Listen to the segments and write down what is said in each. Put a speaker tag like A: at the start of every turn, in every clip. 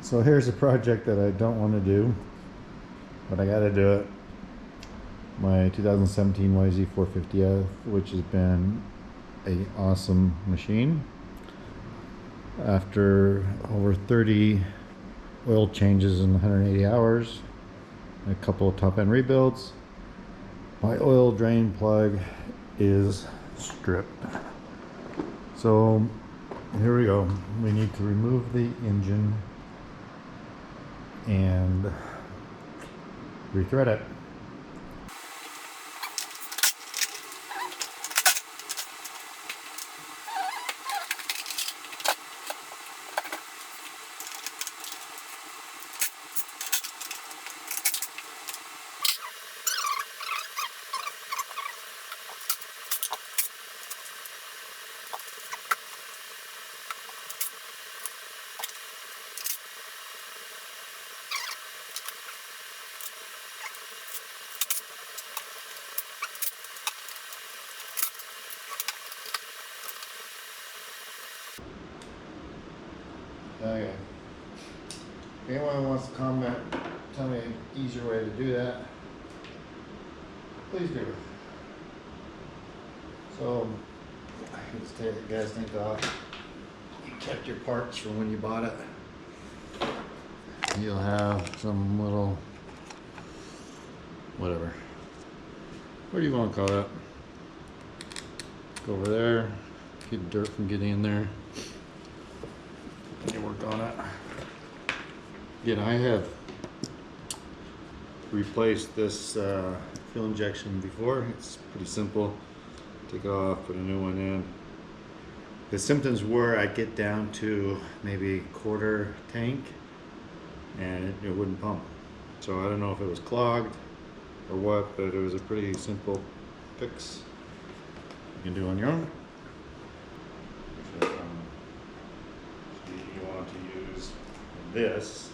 A: So here's a project that I don't want to do, but I gotta do it. My 2017 YZ450F, which has been an awesome machine. After over 30 oil changes in 180 hours, a couple of top end rebuilds, my oil drain plug is stripped. So here we go. We need to remove the engine and rethread it. Okay. If anyone wants to comment, tell me an easier way to do that, please do. So, let's take the gas tank off. You kept your parts from when you bought it. You'll have some little, whatever. What do you want to call that? Go over there, keep dirt from getting in there. You work on it. Again, I have replaced this fuel injection before. It's pretty simple. Take it off, put a new one in. The symptoms were I'd get down to maybe quarter tank and it wouldn't pump. So I don't know if it was clogged or what, but it was a pretty simple fix you can do on your own. This,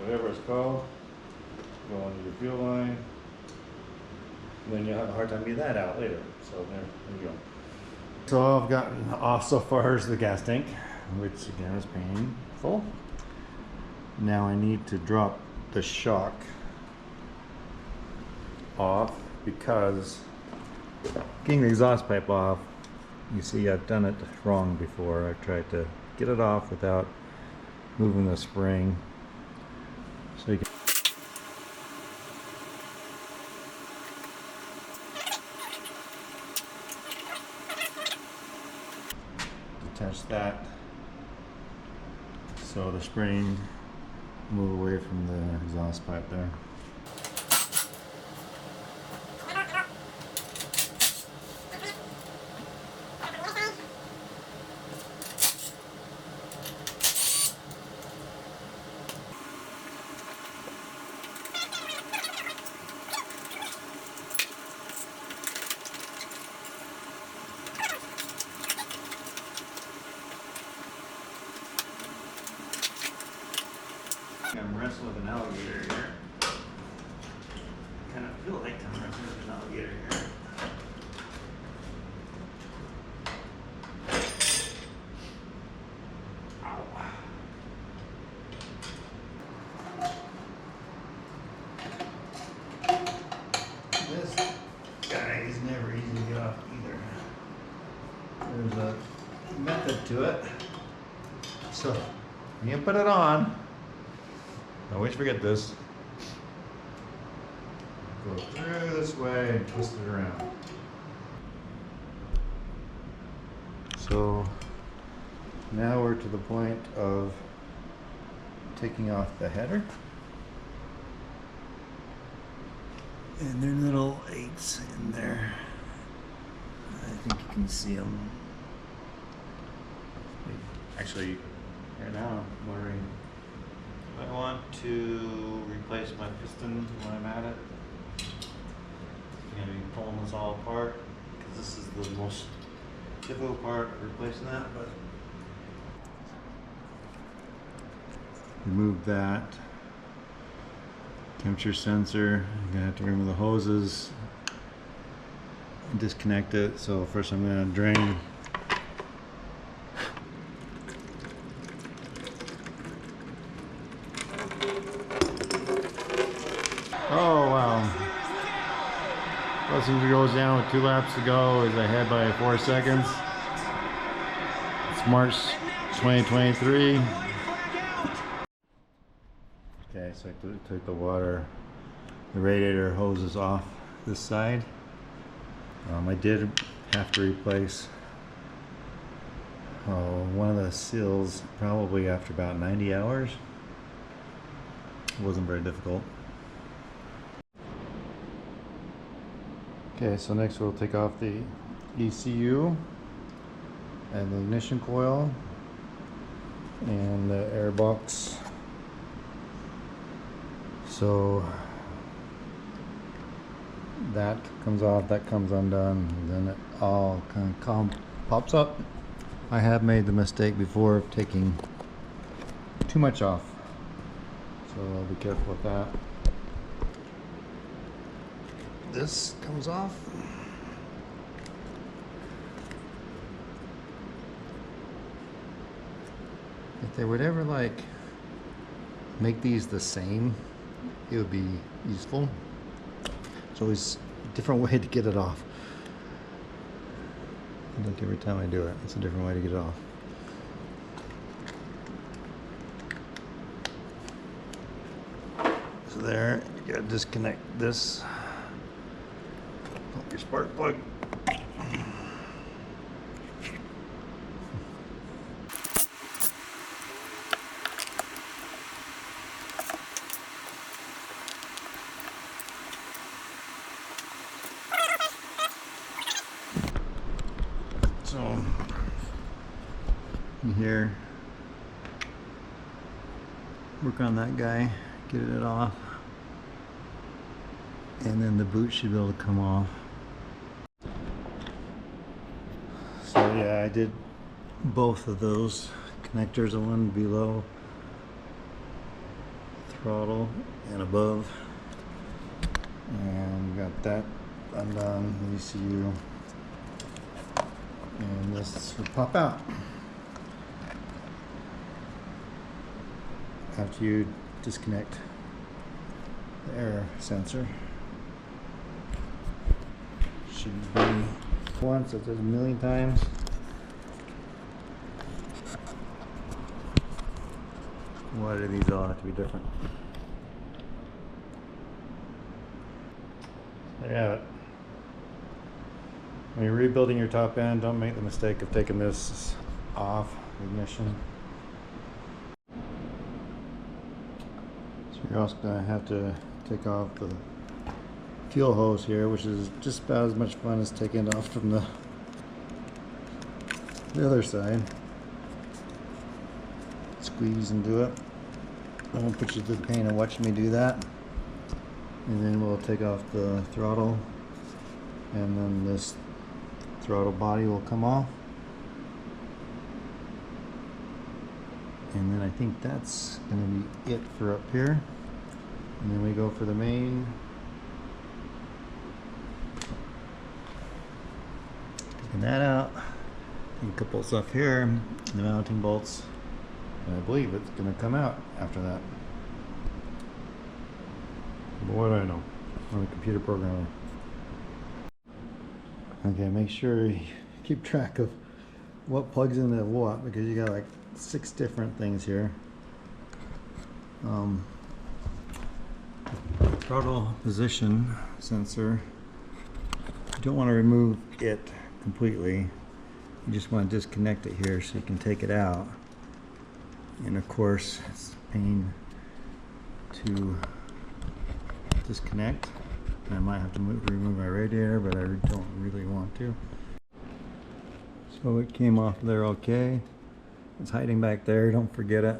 A: whatever it's called, go on your fuel line, and then you'll have a hard time getting that out later. So there you go. So all I've gotten off so far is the gas tank, which again is painful. Now I need to drop the shock off because getting the exhaust pipe off, you see I've done it wrong before. I've tried to get it off without moving the spring, so you can detach that so the spring move away from the exhaust pipe there. I'm wrestling with an alligator here. I kind of feel like I'm wrestling with an alligator here. Ow. This guy is never easy to get off either. There's a method to it. So when you put it on, always forget this. Go through this way and twist it around. So now we're to the point of taking off the header. And there are little eights in there. I think you can see them. Actually, right now I'm wondering, I want to replace my piston when I'm at it. I'm going to be pulling this all apart because this is the most difficult part of replacing that. But remove that temperature sensor. I'm going to have to remove the hoses and disconnect it. So first I'm going to drain passenger goes down with 2 laps to go is ahead by 4 seconds. It's March 2023. Okay, so I took the water, the radiator hoses off this side. I did have to replace one of the seals probably after about 90 hours. It wasn't very difficult. Okay, so next we'll take off the ECU and the ignition coil and the air box. So that comes off, that comes undone, and then it all kind of pops up. I have made the mistake before of taking too much off, so I'll be careful with that. This comes off. If they would ever like make these the same, it would be useful. It's always a different way to get it off. Like every time I do it, it's a different way to get it off. So there, you gotta disconnect this. Pop your spark plug. So you here, work on that guy, get it off, and then the boot should be able to come off. So yeah, I did both of those connectors, the one below throttle and above, and got that undone, the ECU. And this will pop out after you disconnect the air sensor. Should be once, it does a million times. Why do these all have to be different? There you have it. When you're rebuilding your top end, don't make the mistake of taking this off, ignition. So you're also going to have to take off the fuel hose here, which is just about as much fun as taking it off from the other side. Squeeze and do it. I won't put you through the pain of watching me do that. And then we'll take off the throttle, and then this throttle body will come off, and then I think that's going to be it for up here. And then we go for the main. Taking that out, and a couple of stuff here, the mounting bolts, and I believe it's going to come out after that. But what do I know? I'm a computer programmer. Okay, make sure you keep track of what plugs into what, because you got like 6 different things here. Throttle position sensor, you don't want to remove it completely. You just want to disconnect it here so you can take it out. And of course, it's a pain to disconnect. I might have to remove my radiator, but I don't really want to. So it came off there okay. It's hiding back there, don't forget it.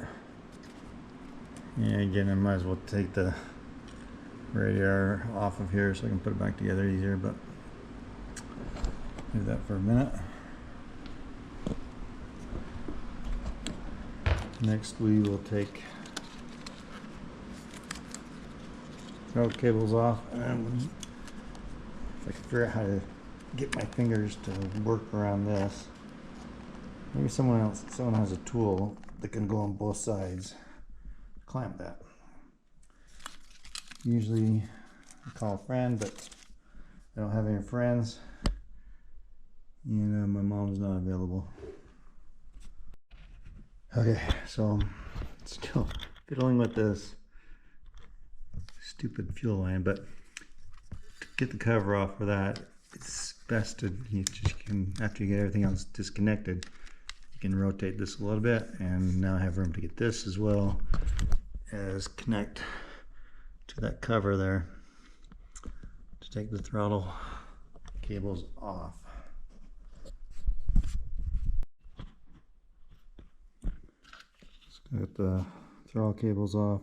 A: Yeah, again, I might as well take the radiator off of here so I can put it back together easier, but do that for a minute. Next we will take throttle cables off, and if I can figure out how to get my fingers to work around this. Maybe someone has a tool that can go on both sides. Clamp that. Usually I call a friend, but I don't have any friends, and my mom's not available. Okay, so I'm still fiddling with this stupid fuel line, but to get the cover off for that, it's best to, after you get everything else disconnected, you can rotate this a little bit, and now I have room to get this as well as connect to that cover there to take the throttle cables off. Got the throttle cables off.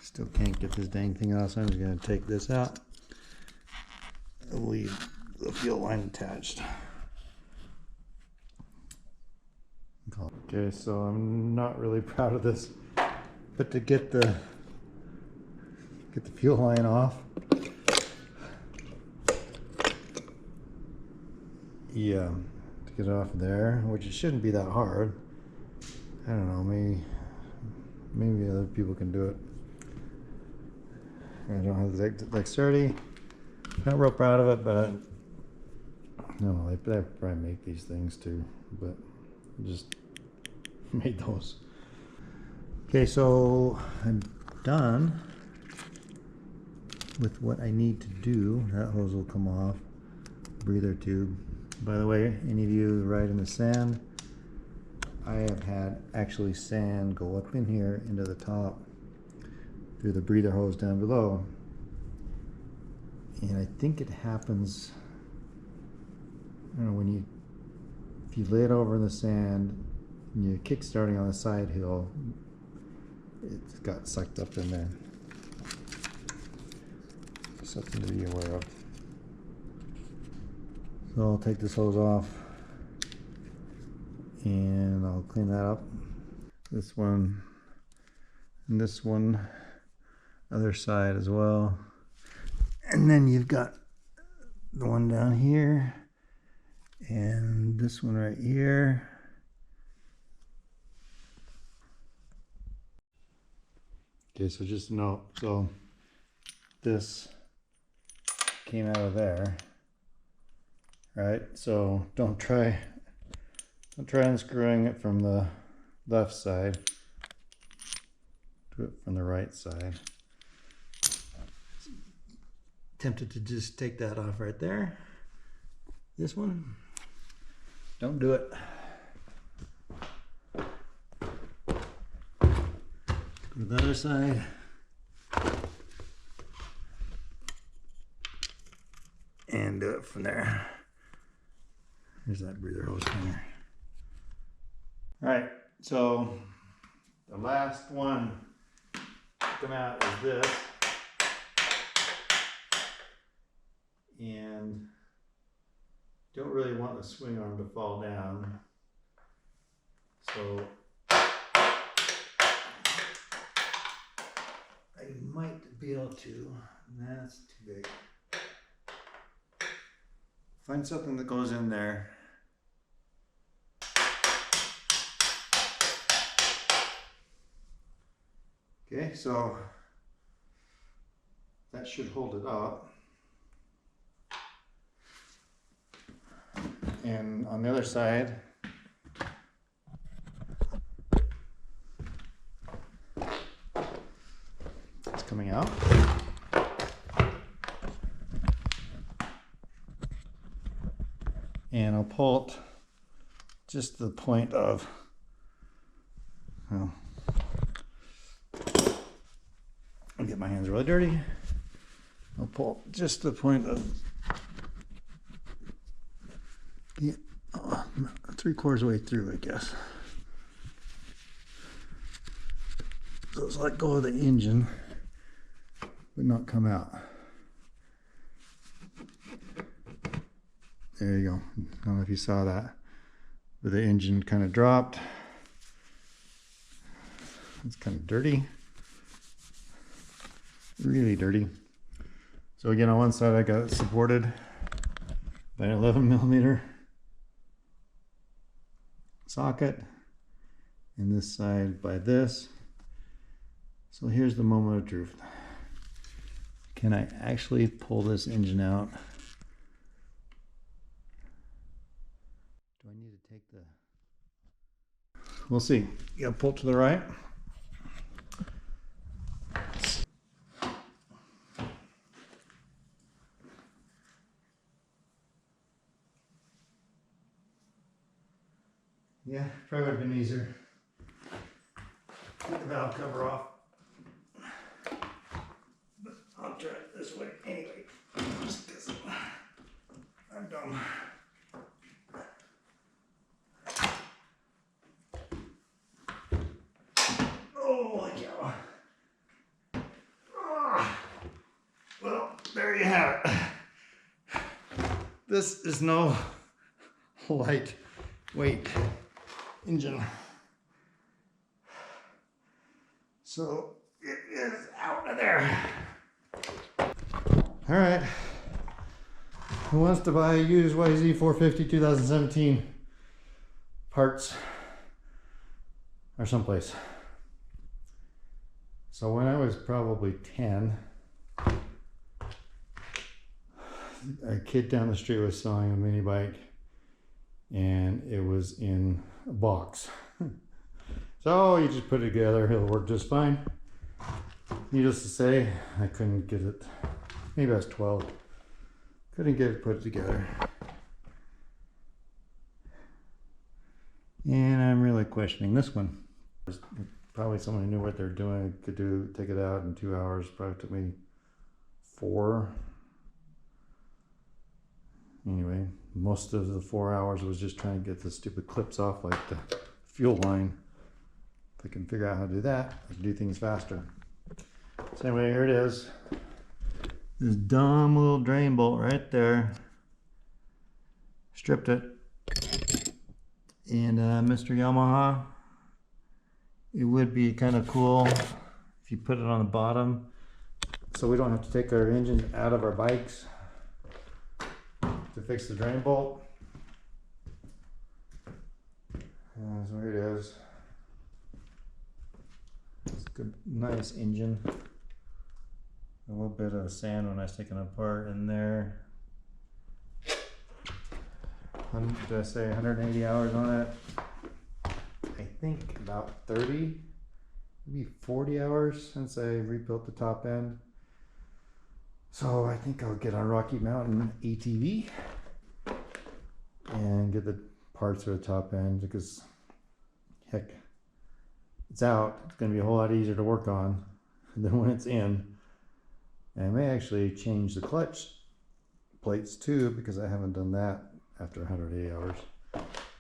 A: Still can't get this dang thing off, so I'm just going to take this out and leave the fuel line attached. Okay, so I'm not really proud of this, but to get the fuel line off, yeah, to get it off there, which it shouldn't be that hard. I don't know, maybe other people can do it. I don't have the dexterity. Not real proud of it, but no, they probably make these things too, but I just made those. Okay, so I'm done with what I need to do. That hose will come off. Breather tube. By the way, any of you ride in the sand, I have had actually sand go up in here into the top through the breather hose down below, and I think it happens, I don't know, if you lay it over in the sand and you're kick starting on the side hill, it got sucked up in there. Something to be aware of. So I'll take this hose off and I'll clean that up. This one and this one, other side as well. And then you've got the one down here and this one right here. Okay, so just note, so this came out of there, right? So don't try unscrewing it from the left side. Do it from the right side. Tempted to just take that off right there. This one, don't do it. Go to the other side. And do it from there. There's that breather hose there. All right, so the last one to come out is this. And don't really want the swing arm to fall down. So I might be able to. That's too big. Find something that goes in there. Okay, so that should hold it up. And on the other side, it's coming out. And I'll pull it just to the point of, well, I'll get my hands really dirty. I'll pull just to the point of, yeah, 3/4 way through, I guess. So it's let go of the engine, but not come out. There you go. I don't know if you saw that, but the engine kind of dropped. It's kind of dirty, really dirty. So again, on one side I got it supported by an 11mm socket, and this side by this. So here's the moment of truth. Can I actually pull this engine out? Do I need to take the... We'll see. You gotta pull it to the right. Yeah, probably would have been easier. Get the valve cover off. But I'll try it this way anyway. Just because I'm dumb. Oh, cow. Oh. Well, there you have it. This is no lightweight engine. So it is out of there. All right. Who wants to buy a used YZ450 2017 parts or someplace? So when I was probably 10, a kid down the street was selling a mini bike, and it was in a box. So you just put it together, it'll work just fine. Needless to say, I couldn't get it. Maybe I was 12. Couldn't get it put together. And I'm really questioning this one. Probably someone who knew what they're doing could take it out in 2 hours. Probably took me 4. Anyway, most of the 4 hours was just trying to get the stupid clips off, like the fuel line. If I can figure out how to do that, I can do things faster. So anyway, here it is. This dumb little drain bolt right there. Stripped it. And Mr. Yamaha, it would be kind of cool if you put it on the bottom so we don't have to take our engines out of our bikes to fix the drain bolt. So here it is. It's a good, nice engine. A little bit of sand when I was taking it apart in there. Did I say 180 hours on it? I think about 30, maybe 40 hours since I rebuilt the top end. So I think I'll get on Rocky Mountain ATV and get the parts for the top end, because heck, it's out. It's going to be a whole lot easier to work on than when it's in. And I may actually change the clutch plates too, because I haven't done that after 180 hours.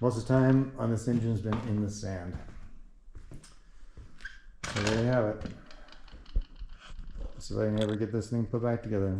A: Most of the time on this engine has been in the sand. So there you have it. See if I can ever get this thing put back together.